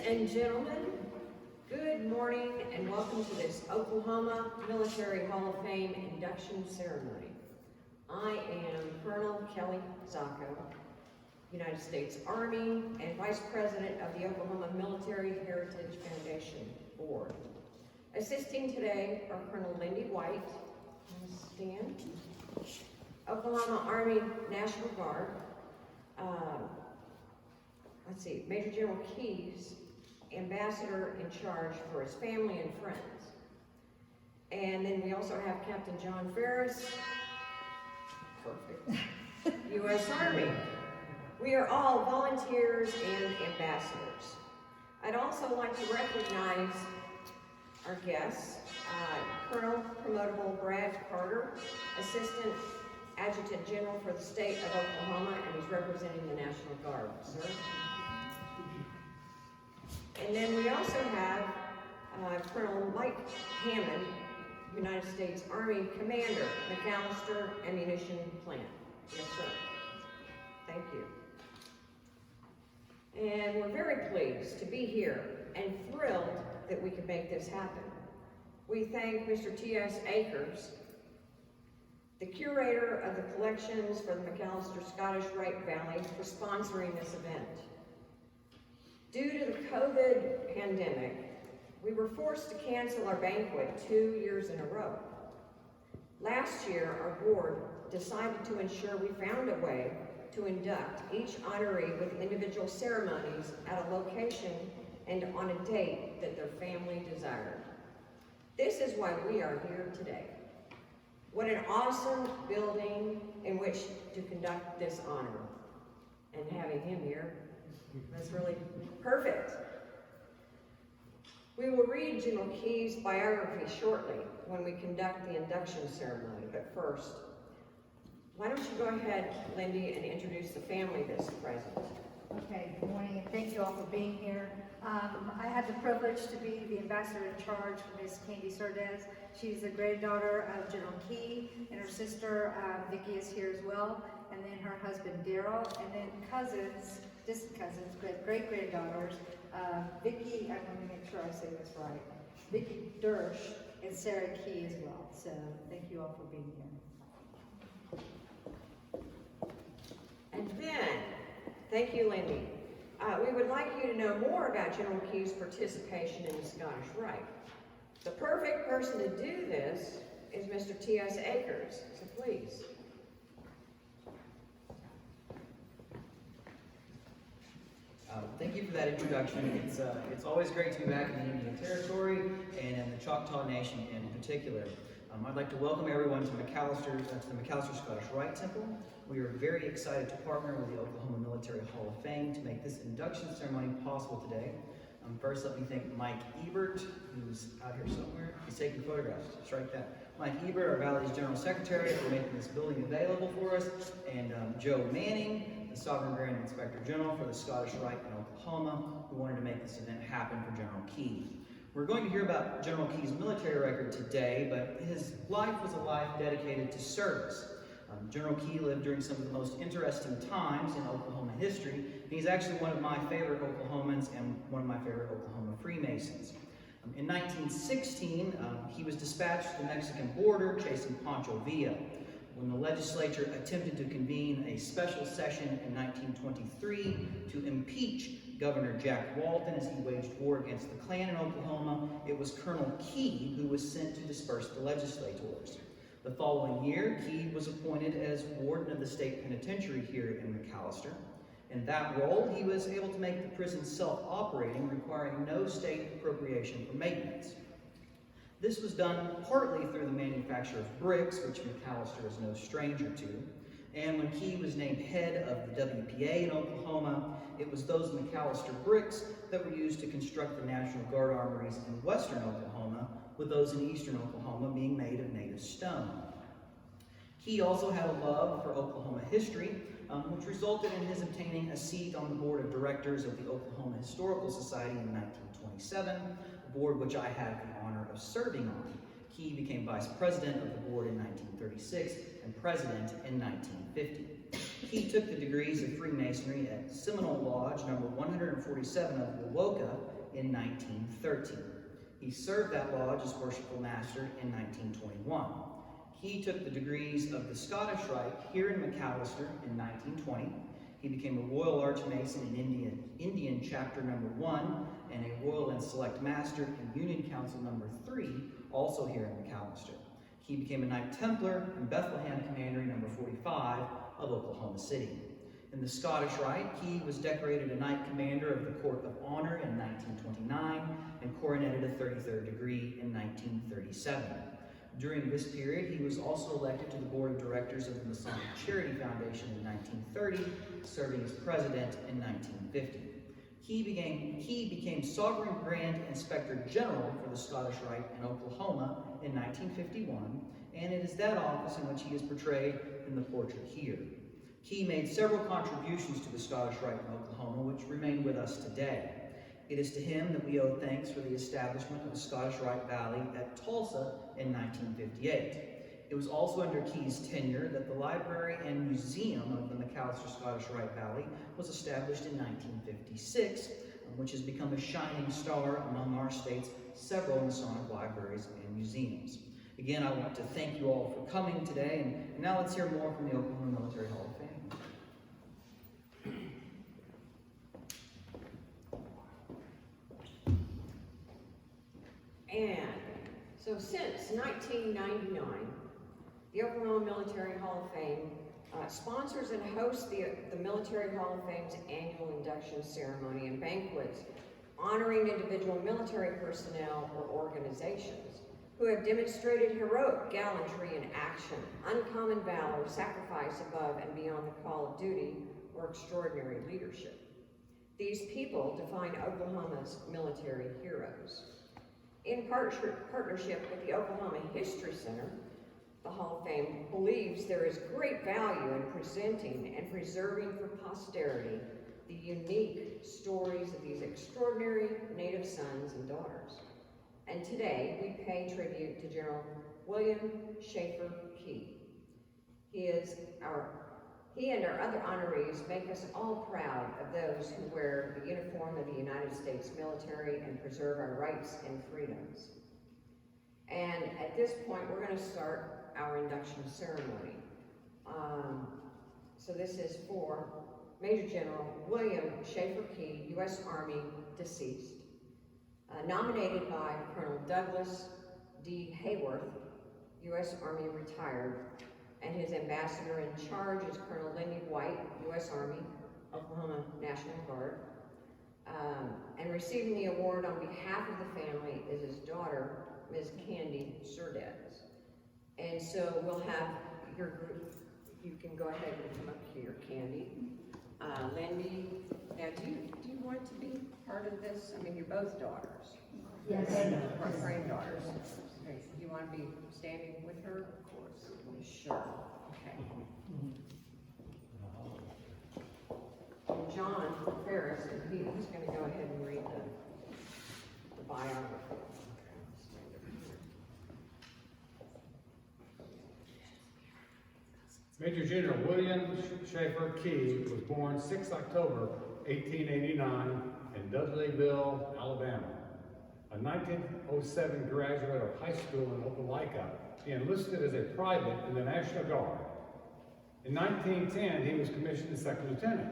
and gentlemen, good morning and welcome to this Oklahoma Military Hall of Fame induction ceremony. I am Colonel Kelly Zacco, United States Army and Vice President of the Oklahoma Military Heritage Foundation Board. Assisting today are Colonel Lindy White, stand, Oklahoma Army National Guard, Major General Keyes, Ambassador in charge for his family and friends. And then we also have Captain John Ferris, perfect, U.S. Army. We are all volunteers and ambassadors. I'd also like to recognize our guests, Colonel Promotable Brad Carter, Assistant Adjutant General for the state of Oklahoma, and he's representing the National Guard, sir. And then we also have Colonel Mike Hammond, United States Army Commander, McAlester Ammunition Plant. Yes, sir. Thank you. And we're very pleased to be here and thrilled that we could make this happen. We thank Mr. T.S. Akers, the curator of the collections for the McAlester Scottish Rite Valley, for sponsoring this event. Due to the COVID pandemic, we were forced to cancel our banquet 2 years in a row. Last year, our board decided to ensure we found a way to induct each honoree with individual ceremonies at a location and on a date that their family desired. This is why we are here today. What an awesome building in which to conduct this honor. And having him here, that's really perfect. We will read General Keyes' biography shortly when we conduct the induction ceremony, but first, why don't you go ahead, Lindy, and introduce the family that's present. Okay, good morning, and thank you all for being here. I had the privilege to be the ambassador in charge for Miss Candy Sardez. She's the granddaughter of General Key, and her sister, Vicki, is here as well, and then her husband, Daryl, and then cousins, distant cousins, great-granddaughters, Vicki, I want to make sure I say this right, Vicki Dersh and Sarah Key as well. So thank you all for being here. And then, thank you, Lindy. We would like you to know more about General Keyes' participation in the Scottish Rite. The perfect person to do this is Mr. T.S. Akers, so please. Thank you for that introduction. It's always great to be back in the Indian Territory and in the Choctaw Nation in particular. I'd like to welcome everyone to the McAlester Scottish Rite Temple. We are very excited to partner with the Oklahoma Military Hall of Fame to make this induction ceremony possible today. First, let me thank Mike Ebert, who's out here somewhere. He's taking photographs, just right that. Mike Ebert, our Valley's General Secretary, for making this building available for us, and Joe Manning, the Sovereign Grand Inspector General for the Scottish Rite in Oklahoma, who wanted to make this event happen for General Key. We're going to hear about General Keyes' military record today, but his life was a life dedicated to service. General Key lived during some of the most interesting times in Oklahoma history, and he's actually one of my favorite Oklahomans and one of my favorite Oklahoma Freemasons. In 1916, he was dispatched to the Mexican border chasing Pancho Villa. When the legislature attempted to convene a special session in 1923 to impeach Governor Jack Walton as he waged war against the Klan in Oklahoma, it was Colonel Key who was sent to disperse the legislators. The following year, Key was appointed as warden of the state penitentiary here in McAlester. In that role, he was able to make the prison self-operating, requiring no state appropriation for maintenance. This was done partly through the manufacture of bricks, which McAlester is no stranger to. And when Key was named head of the WPA in Oklahoma, it was those McAlester bricks that were used to construct the National Guard armories in western Oklahoma, with those in eastern Oklahoma being made of native stone. Key also had a love for Oklahoma history, which resulted in his obtaining a seat on the board of directors of the Oklahoma Historical Society in 1927, a board which I had the honor of serving on. Key became vice president of the board in 1936 and president in 1950. He took the degrees of Freemasonry at Seminole Lodge number 147 of Wowoka in 1913. He served that lodge as worshipful master in 1921. He took the degrees of the Scottish Rite here in McAlester in 1920. He became a Royal Archmason in Indian Chapter number 1 and a Royal and Select Master in Union Council number 3, also here in McAlester. He became a Knight Templar and Bethlehem Commandery number 45 of Oklahoma City. In the Scottish Rite, he was decorated a Knight Commander of the Court of Honor in 1929 and coroneted a 33rd degree in 1937. During this period, he was also elected to the Board of Directors of the Masonic Charity Foundation in 1930, serving as president in 1950. He became Sovereign Grand Inspector General for the Scottish Rite in Oklahoma in 1951, and it is that office in which he is portrayed in the portrait here. He made several contributions to the Scottish Rite in Oklahoma, which remain with us today. It is to him that we owe thanks for the establishment of the Scottish Rite Valley at Tulsa in 1958. It was also under Key's tenure that the Library and Museum of the McAlester Scottish Rite Valley was established in 1956, which has become a shining star among our state's several Masonic libraries and museums. Again, I want to thank you all for coming today, and now let's hear more from the Oklahoma Military Hall of Fame. And so since 1999, the Oklahoma Military Hall of Fame sponsors and hosts the Military Hall of Fame's annual induction ceremony and banquets honoring individual military personnel or organizations who have demonstrated heroic gallantry in action, uncommon valor, sacrifice above and beyond the call of duty, or extraordinary leadership. These people define Oklahoma's military heroes. In partnership with the Oklahoma History Center, the Hall of Fame believes there is great value in presenting and preserving for posterity the unique stories of these extraordinary Native sons and daughters. And today, we pay tribute to General William Schaefer Key. He and our other honorees make us all proud of those who wear the uniform of the United States military and preserve our rights and freedoms. And at this point, we're going to start our induction ceremony. So this is for Major General William Schaefer Key, U.S. Army, deceased. Nominated by Colonel Douglas D. Hayworth, U.S. Army, retired, and his ambassador in charge is Colonel Lindy White, U.S. Army, Oklahoma National Guard. And receiving the award on behalf of the family is his daughter, Ms. Candy Surdez. And so we'll have your group, you can go ahead and come up here, Candy. Lindy, now do you want to be part of this? I mean, you're both daughters. Yes. Or granddaughters. Okay, you want to be standing with her? Of course. Sure. Okay. And John Ferris, he's going to go ahead and read the biography. Major General William Schaefer Key was born 6 October 1889 in Dudleyville, Alabama. A 1907 graduate of high school in Opelika, he enlisted as a private in the National Guard. In 1910, he was commissioned as second lieutenant.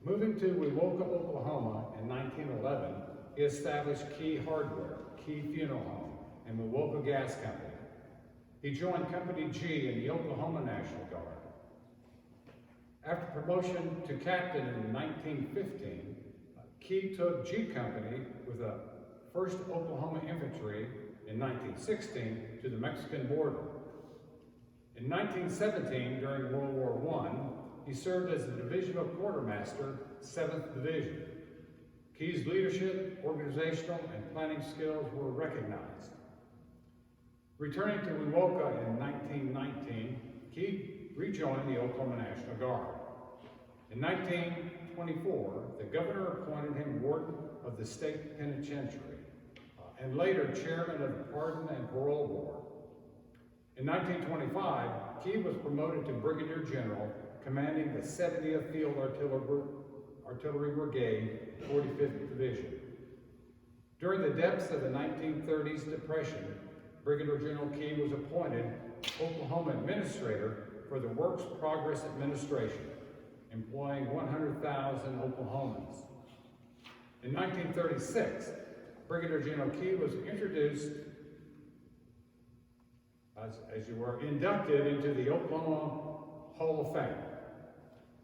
Moving to Wewoka, Oklahoma in 1911, he established Key Hardware, Key Funeral Home, and Wewoka Gas Company. He joined Company G in the Oklahoma National Guard. After promotion to captain in 1915, Key took G Company with the 1st Oklahoma Infantry in 1916 to the Mexican border. In 1917, during World War I, he served as the divisional quartermaster, 7th Division. Key's leadership, organizational, and planning skills were recognized. Returning to Wewoka in 1919, Key rejoined the Oklahoma National Guard. In 1924, the governor appointed him warden of the state penitentiary, and later chairman of the Pardon and Parole Board. In 1925, Key was promoted to brigadier general commanding the 70th Field Artillery Brigade, 45th Division. During the depths of the 1930s Depression, Brigadier General Key was appointed Oklahoma Administrator for the Works Progress Administration, employing 100,000 Oklahomans. In 1936, Brigadier General Key was introduced, as you were, inducted into the Oklahoma Hall of Fame.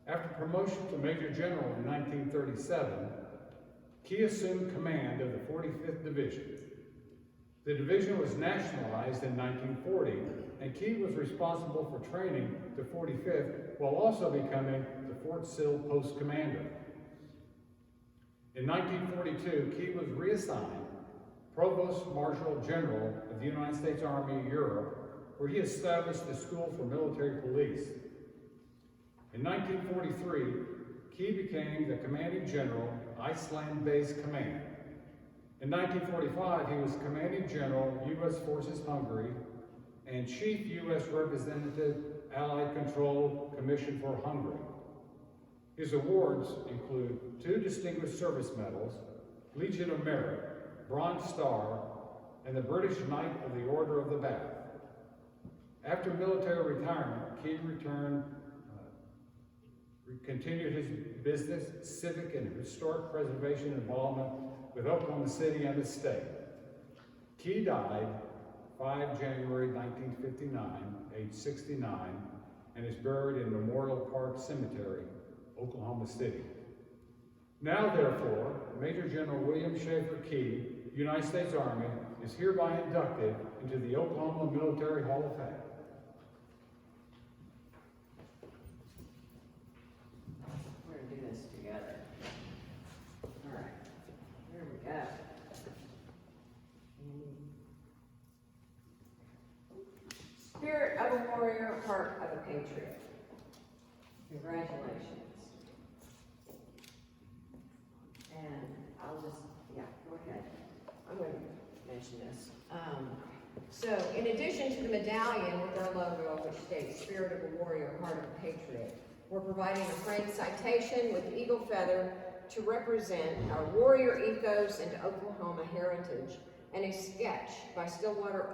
After promotion to Major General in 1937, Key assumed command of the 45th Division. The division was nationalized in 1940, and Key was responsible for training the 45th while also becoming the Fort Sill Post Commander. In 1942, Key was reassigned Provost Marshal General of the United States Army Europe, where he established the School for Military Police. In 1943, Key became the Commanding General, Iceland Base Command. In 1945, he was Commanding General, U.S. Forces Hungary, and Chief U.S. Representative, Allied Control Commission for Hungary. His awards include 2 Distinguished Service Medals, Legion of Merit, Bronze Star, and the British Knight of the Order of the Bath. After military retirement, Key continued his business, civic, and historic preservation involvement with Oklahoma City and the state. Key died 5 January 1959, age 69, and is buried in Memorial Park Cemetery, Oklahoma City. Now, therefore, Major General William Schaefer Key, United States Army, is hereby inducted into the Oklahoma Military Hall of Fame. We're gonna do this together. All right, here we go. Spirit of a warrior, heart of a patriot. Congratulations. And I'll just, yeah, go ahead. I'm going to mention this. So in addition to the medallion with our logo, which states Spirit of a Warrior, Heart of a Patriot, we're providing a framed citation with eagle feather to represent our warrior ethos and Oklahoma heritage, and a sketch by Stillwater,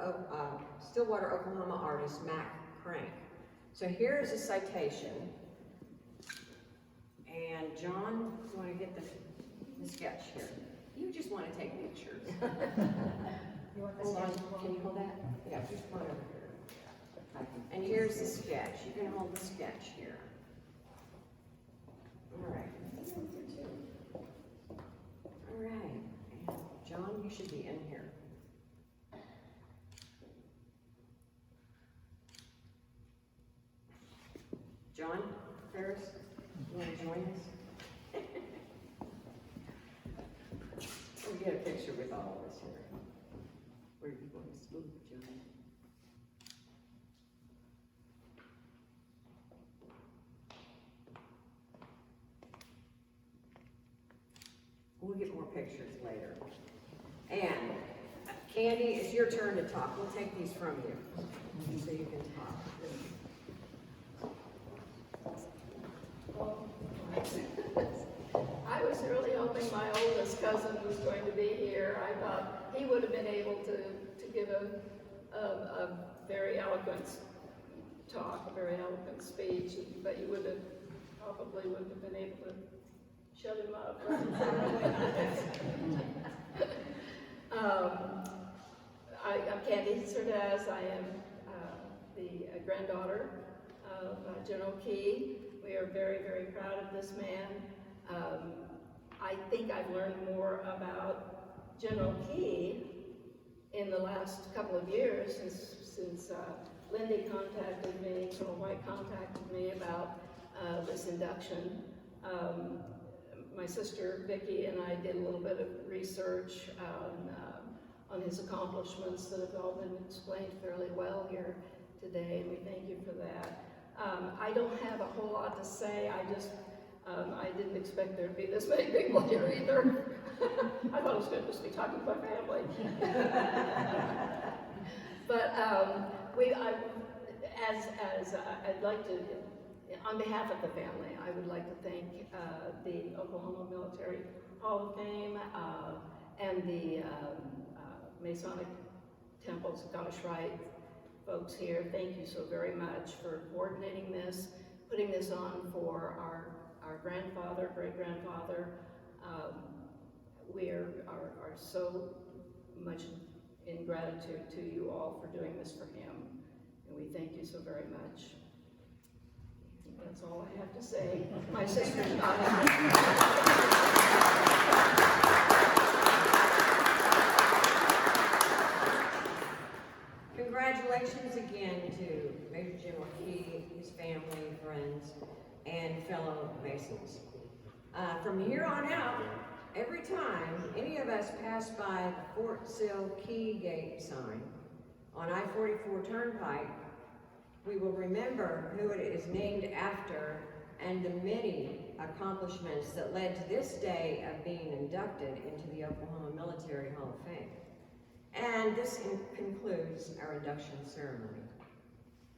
Oklahoma artist Mac Crank. So here's a citation. And John, you want to get the sketch here? You just want to take pictures. You want the Hold on, sketch? can you hold that? Yeah, just one over here. And here's the sketch. You can hold the sketch here. All right. All right. And John, you should be in here. John Ferris, you want to join us? We'll get a picture with all of us here. Where do you want us to move, John? We'll get more pictures later. And Candy, it's your turn to talk. We'll take these from you, so you can talk. I was really hoping my oldest cousin was going to be here. I thought he would have been able to give a very eloquent talk, a very eloquent speech, but you probably wouldn't have been able to shut him up. I'm Candy Serdaz. I am the granddaughter of General Key. We are very, very proud of this man. I think I've learned more about General Key in the last couple of years since Lindy contacted me, Colonel White contacted me about this induction. My sister Vicki and I did a little bit of research on his accomplishments that have all been explained fairly well here today, and we thank you for that. I don't have a whole lot to say. I didn't expect there to be this many people here either. I thought I was going to just be talking to my family. But I'd like to on behalf of the family, I would like to thank the Oklahoma Military Hall of Fame and the Masonic Temple, Scottish Rite folks here. Thank you so very much for coordinating this, putting this on for our grandfather, great-grandfather. We are so much in gratitude to you all for doing this for him, and we thank you so very much. That's all I have to say. My sister's not Congratulations again to Major General Key, his family, friends, and fellow Masons. From here on out, every time any of us pass by the Fort Sill Key Gate sign on I-44 Turnpike, we will remember who it is named after and the many accomplishments that led to this day of being inducted into the Oklahoma Military Hall of Fame. And this concludes our induction ceremony.